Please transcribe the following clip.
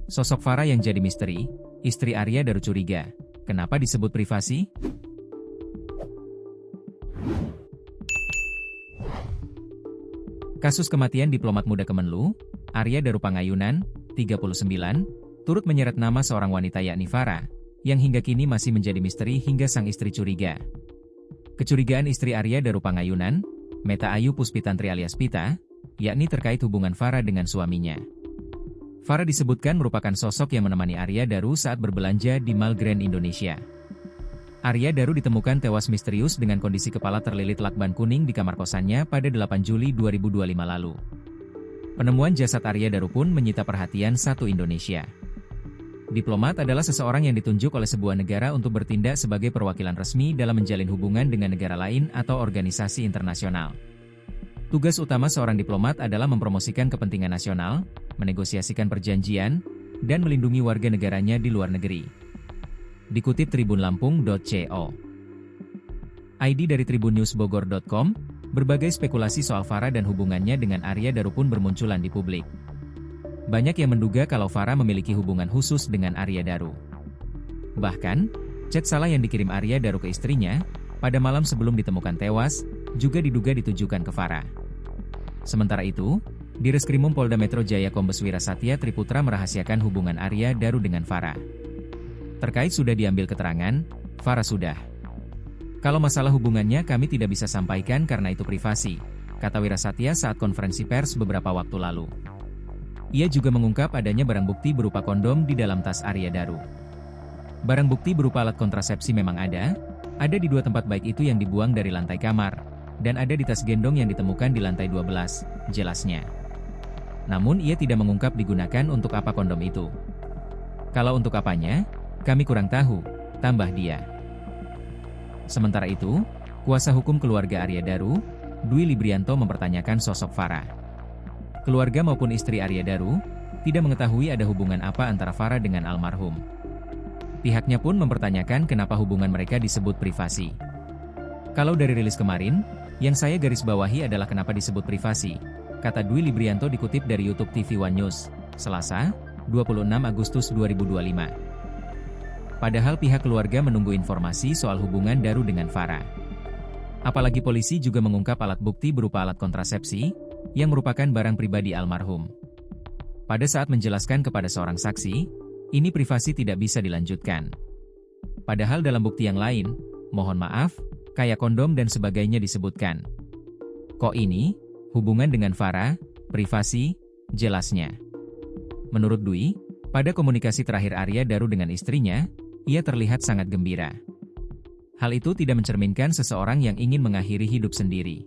Sosok Farah yang jadi misteri, istri Arya Daru curiga. Kenapa disebut privasi? Kasus kematian diplomat muda Kemenlu, Arya Daru Pangayunan, 39, turut menyeret nama seorang wanita yakni Farah, yang hingga kini masih menjadi misteri hingga sang istri curiga. Kecurigaan istri Arya Daru Pangayunan, Meta Ayu Puspitantri alias Pita, yakni terkait hubungan Farah dengan suaminya. Farah disebutkan merupakan sosok yang menemani Arya Daru saat berbelanja di Mall Grand Indonesia. Arya Daru ditemukan tewas misterius dengan kondisi kepala terlilit lakban kuning di kamar kosannya pada 8 Juli 2025 lalu. Penemuan jasad Arya Daru pun menyita perhatian satu Indonesia. Diplomat adalah seseorang yang ditunjuk oleh sebuah negara untuk bertindak sebagai perwakilan resmi dalam menjalin hubungan dengan negara lain atau organisasi internasional. Tugas utama seorang diplomat adalah mempromosikan kepentingan nasional, menegosiasikan perjanjian, dan melindungi warga negaranya di luar negeri. Dikutip tribunlampung.co. ID dari tribunnewsbogor.com, berbagai spekulasi soal Farah dan hubungannya dengan Arya Daru pun bermunculan di publik. Banyak yang menduga kalau Farah memiliki hubungan khusus dengan Arya Daru. Bahkan, chat salah yang dikirim Arya Daru ke istrinya, pada malam sebelum ditemukan tewas, juga diduga ditujukan ke Farah. Sementara itu, di Reskrimum Polda Metro Jaya Kombes Wirasatya Triputra merahasiakan hubungan Arya Daru dengan Farah. Terkait sudah diambil keterangan, Farah sudah. Kalau masalah hubungannya kami tidak bisa sampaikan karena itu privasi, kata Wirasatya saat konferensi pers beberapa waktu lalu. Ia juga mengungkap adanya barang bukti berupa kondom di dalam tas Arya Daru. Barang bukti berupa alat kontrasepsi memang ada di dua tempat baik itu yang dibuang dari lantai kamar, dan ada di tas gendong yang ditemukan di lantai 12, jelasnya. Namun ia tidak mengungkap digunakan untuk apa kondom itu. Kalau untuk apanya, kami kurang tahu, tambah dia. Sementara itu, kuasa hukum keluarga Arya Daru, Dwi Librianto mempertanyakan sosok Farah. Keluarga maupun istri Arya Daru, tidak mengetahui ada hubungan apa antara Farah dengan almarhum. Pihaknya pun mempertanyakan kenapa hubungan mereka disebut privasi. Kalau dari rilis kemarin, yang saya garis bawahi adalah kenapa disebut privasi, kata Dwi Librianto dikutip dari YouTube TV One News, Selasa, 26 Agustus 2025. Padahal pihak keluarga menunggu informasi soal hubungan Daru dengan Farah. Apalagi polisi juga mengungkap alat bukti berupa alat kontrasepsi, yang merupakan barang pribadi almarhum. Pada saat menjelaskan kepada seorang saksi, ini privasi tidak bisa dilanjutkan. Padahal dalam bukti yang lain, mohon maaf, kayak kondom dan sebagainya disebutkan. Kok ini, hubungan dengan Farah, privasi, jelasnya. Menurut Dwi, pada komunikasi terakhir Arya Daru dengan istrinya, ia terlihat sangat gembira. Hal itu tidak mencerminkan seseorang yang ingin mengakhiri hidup sendiri.